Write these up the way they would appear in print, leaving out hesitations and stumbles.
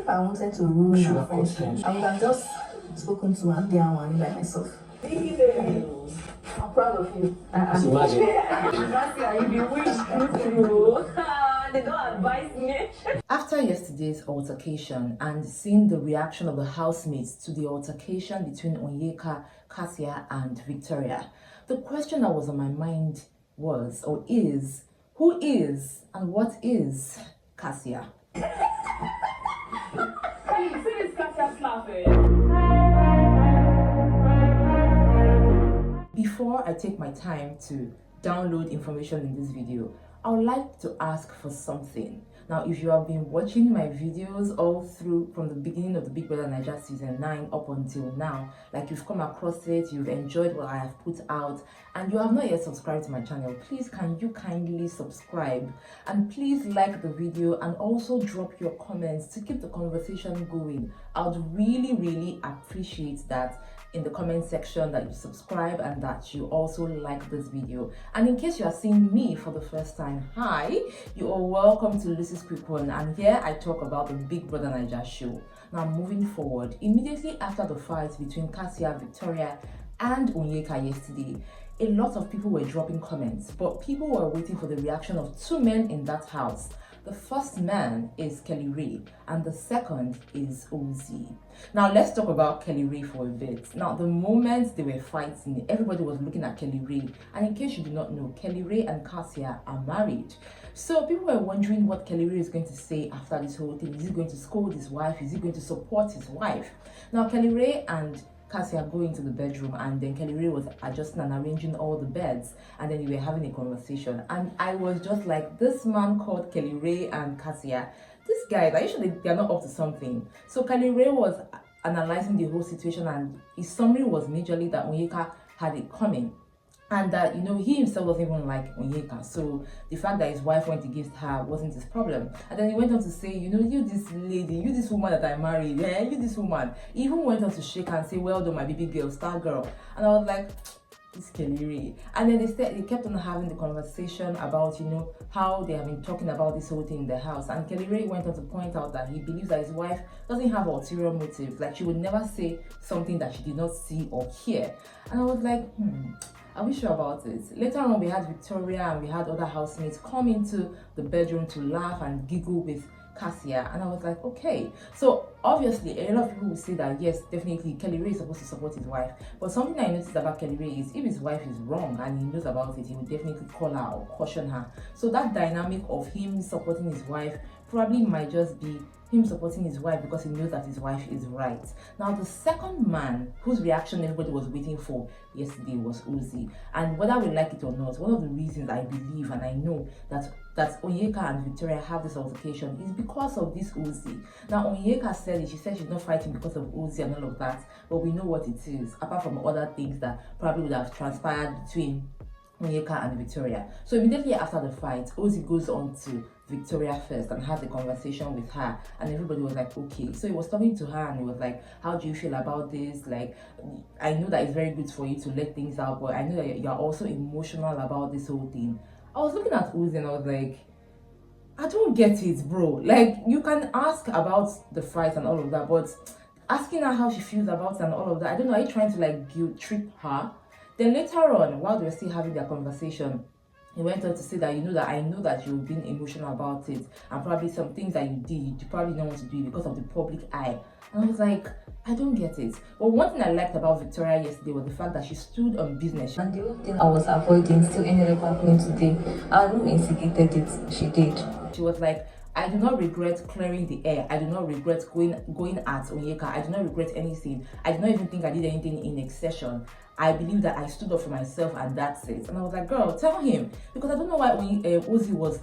if I wanted to ruin our friendship, I would have just spoken to one day one by myself. I'm proud of you. Imagine. They don't advise me. After yesterday's altercation and seeing the reaction of the housemates to the altercation between Onyeka, Kassia, and Victoria, the question that was on my mind was, or is, who is and what is Kassia? Hey, you see this Kassia's laughing? Before I take my time to download information in this video, I would like to ask for something. Now, if you have been watching my videos all through from the beginning of the Big Brother Naija season 9 up until now, like you've come across it, you've enjoyed what I have put out, and you have not yet subscribed to my channel, please can you kindly subscribe, and please like the video and also drop your comments to keep the conversation going. I would really appreciate that in the comment section, that you subscribe and that you also like this video. And in case you are seeing me for the first time, hi, you are welcome to Lucy's Quick One, and here I talk about the Big Brother Naija show. Now moving forward, immediately after the fight between Kassia, Victoria and Onyeka yesterday, a lot of people were dropping comments, but people were waiting for the reaction of two men in that house. The first man is KellyRae and the second is Ozee. Now let's talk about KellyRae for a bit. Now the moment they were fighting, everybody was looking at KellyRae, and in case you do not know, KellyRae and Kassia are married. So people were wondering what KellyRae is going to say after this whole thing. Is he going to scold his wife? Is he going to support his wife? Now KellyRae and Kassia go into the bedroom, and then KellyRae was adjusting and arranging all the beds, and then they were having a conversation, and I was just like, this man called KellyRae and Kassia, these guys, are you sure they're not up to something? So KellyRae was analyzing the whole situation, and his summary was majorly that Onyeka had it coming, and that, you know, he himself wasn't even like Onyeka, so the fact that his wife went against her wasn't his problem. And then he went on to say, you know, you this lady, you this woman that I married, yeah, you this woman. He even went on to shake and say, well done my baby girl, star girl. And I was like, it's KellyRae. And then they kept on having the conversation about, you know, how they have been talking about this whole thing in the house. And KellyRae went on to point out that he believes that his wife doesn't have ulterior motives, like she would never say something that she did not see or hear. And I was like, are we sure about it? Later on, we had Victoria and we had other housemates come into the bedroom to laugh and giggle with Kassia, and I was like, okay. So obviously, a lot of people will say that yes, definitely KellyRae is supposed to support his wife. But something I noticed about KellyRae is if his wife is wrong and he knows about it, he will definitely call her or caution her. So that dynamic of him supporting his wife probably might just be him supporting his wife because he knows that his wife is right. Now the second man whose reaction everybody was waiting for yesterday was Ozee. And whether we like it or not, one of the reasons I believe and I know that Onyeka and Victoria have this altercation is because of this Ozee. Now Onyeka said it, she said she's not fighting because of Ozee and all of that, but we know what it is, apart from other things that probably would have transpired between Onyeka and Victoria. So immediately after the fight, Ozee goes on to Victoria first and had the conversation with her, and everybody was like, okay. So he was talking to her and he was like, how do you feel about this? Like, I know that it's very good for you to let things out, but I know that you're also emotional about this whole thing. I was looking at Ozee and I was like, I don't get it, bro. Like, you can ask about the fight and all of that, but asking her how she feels about it and all of that, I don't know, are you trying to like guilt trip her? Then later on, while they were still having their conversation, he went on to say that, you know, that I know that you've been emotional about it, and probably some things that you did, you probably don't want to do it because of the public eye. And I was like, I don't get it. But one thing I liked about Victoria yesterday was the fact that she stood on business. And the only thing I was avoiding still ended up happening today. And who instigated it? She did. She was like, I do not regret clearing the air. I do not regret going at Onyeka. I do not regret anything. I do not even think I did anything in excession. I believe that I stood up for myself and that's it. And I was like, girl, tell him. Because I don't know why Ozee was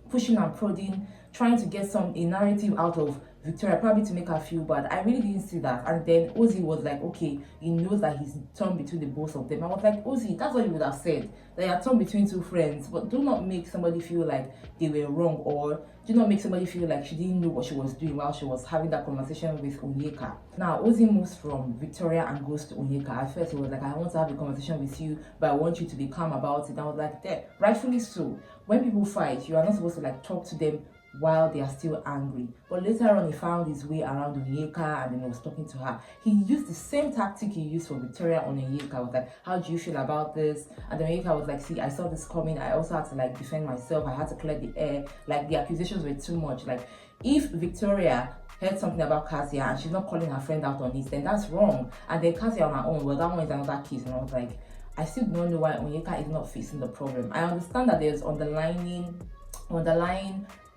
pushing and prodding, trying to get a narrative out of Victoria, probably to make her feel bad. I really didn't see that. And then Ozee was like, okay, he knows that he's torn between the both of them. I was like, Ozee, that's what you would have said, that you're torn between two friends, but do not make somebody feel like they were wrong, or do not make somebody feel like she didn't know what she was doing while she was having that conversation with Onyeka. Now, Ozee moves from Victoria and goes to Onyeka. At first, he was like, I want to have a conversation with you, but I want you to be calm about it. And I was like, there, rightfully so. When people fight, you are not supposed to like talk to them while they are still angry. But later on, he found his way around Onyeka and then he was talking to her. He used the same tactic he used for Victoria on Onyeka. Was like, how do you feel about this? And then Onyeka was like, see, I saw this coming. I also had to like defend myself. I had to clear the air. Like the accusations were too much. Like if Victoria heard something about Kassia and she's not calling her friend out on it, then that's wrong. And then Kassia on her own, well, that one is another case. And I was like, I still don't know why Onyeka is not facing the problem. I understand that there's underlying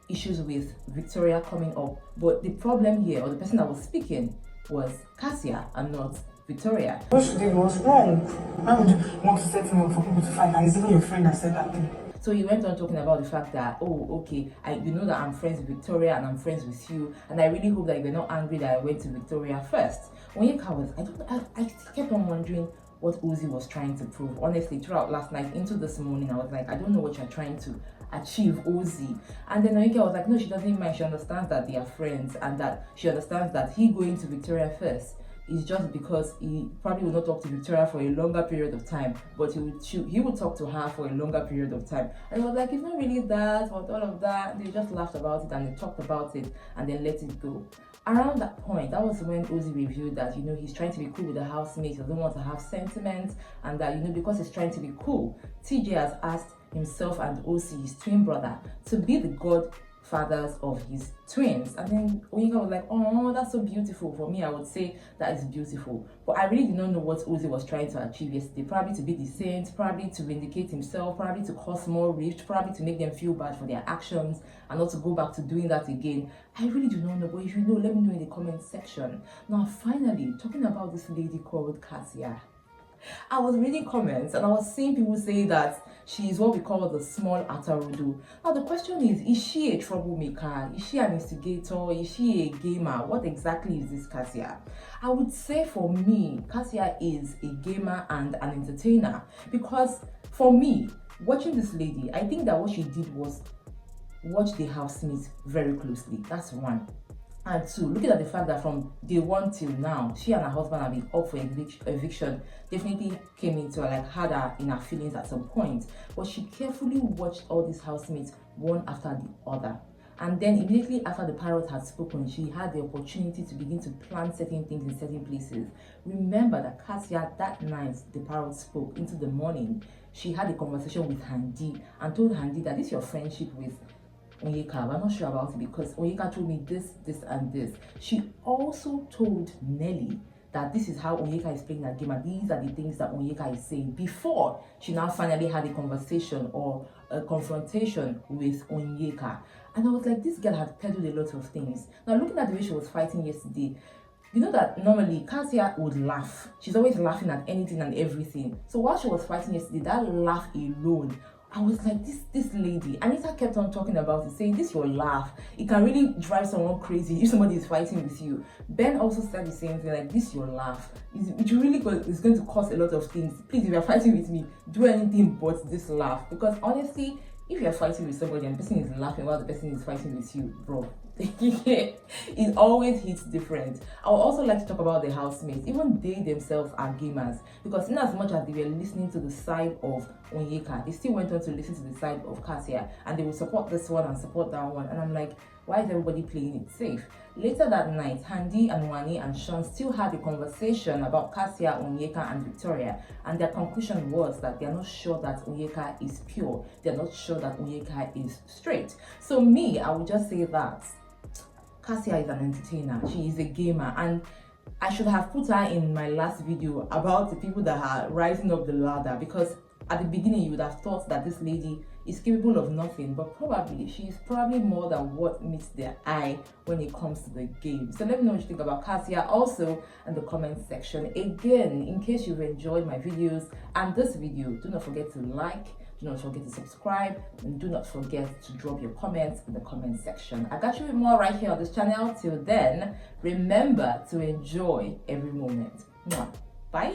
issues with Victoria coming up, but the problem here, or the person that was speaking, was Kassia and not Victoria. What she did was wrong. Why would you want to set him up for people to fight? And it's even your friend that said that thing. So he went on talking about the fact that, oh, okay, you know that I'm friends with Victoria and I'm friends with you, and I really hope that you're not angry that I went to Victoria first. Onyeka was, I kept on wondering what Ozee was trying to prove. Honestly, throughout last night into this morning, I was like, I don't know what you're trying to achieve, Ozee. And then Onyeka was like, no, she doesn't mind. She understands that they are friends and that she understands that he going to Victoria first is just because he probably will not talk to Victoria for a longer period of time, but he would talk to her for a longer period of time. And I was like, it's not really that, but all of that. They just laughed about it and they talked about it and then let it go. Around that point, that was when Ozee revealed that, you know, he's trying to be cool with the housemates, he doesn't want to have sentiments, and that, you know, because he's trying to be cool, TJ has asked himself and Ozee, his twin brother, to be the godfathers of his twins. And then Onyeka was like, oh, that's so beautiful. For me, I would say that is beautiful. But I really did not know what Ozee was trying to achieve yesterday. Probably to be the saint, probably to vindicate himself, probably to cause more rift, probably to make them feel bad for their actions and not to go back to doing that again. I really do not know, but if you know, let me know in the comment section. Now, finally, talking about this lady called Kassia. I was reading comments and I was seeing people say that she is what we call the small Atarudu. Now the question is she a troublemaker? Is she an instigator? Is she a gamer? What exactly is this Kassia? I would say for me, Kassia is a gamer and an entertainer, because for me, watching this lady, I think that what she did was watch the housemates very closely. That's one. And two, looking at the fact that from day one till now, she and her husband have been up for eviction, definitely came into her, like had her in her feelings at some point. But she carefully watched all these housemates one after the other. And then immediately after the parrot had spoken, she had the opportunity to begin to plan certain things in certain places. Remember that Kassia, that night the parrot spoke into the morning, she had a conversation with Handi and told Handi that this is your friendship with Onyeka. I'm not sure about it because Onyeka told me this, and this. She also told Nelly that this is how Onyeka is playing that game and these are the things that Onyeka is saying before she now finally had a conversation or a confrontation with Onyeka. And I was like, this girl had peddled a lot of things. Now looking at the way she was fighting yesterday, you know that normally Kassia would laugh. She's always laughing at anything and everything. So while she was fighting yesterday, that laugh alone, I was like, this lady. Anita kept on talking about it, saying this your laugh, it can really drive someone crazy if somebody is fighting with you. Ben also said the same thing, like this your laugh, it really is going to cause a lot of things. Please, if you're fighting with me, do anything but this laugh, because honestly, if you're fighting with somebody and the person is laughing while the person is fighting with you, bro, it always hits different. I would also like to talk about the housemates. Even they themselves are gamers, because in as much as they were listening to the side of Onyeka, they still went on to listen to the side of Kassia, and they will support this one and support that one. And I'm like, why is everybody playing it safe? Later that night, Handi and Wani and Sean still had a conversation about Kassia, Onyeka and Victoria, and their conclusion was that they are not sure that Onyeka is pure. They are not sure that Onyeka is straight. So me, I would just say that Kassia is an entertainer. She is a gamer, and I should have put her in my last video about the people that are rising up the ladder, because at the beginning you would have thought that this lady is capable of nothing, but she's probably more than what meets the eye when it comes to the game. So let me know what you think about Kassia also in the comment section. Again, in case you've enjoyed my videos and this video, do not forget to like, do not forget to subscribe, and do not forget to drop your comments in the comment section. I got you with more right here on this channel. Till then, remember to enjoy every moment. Bye.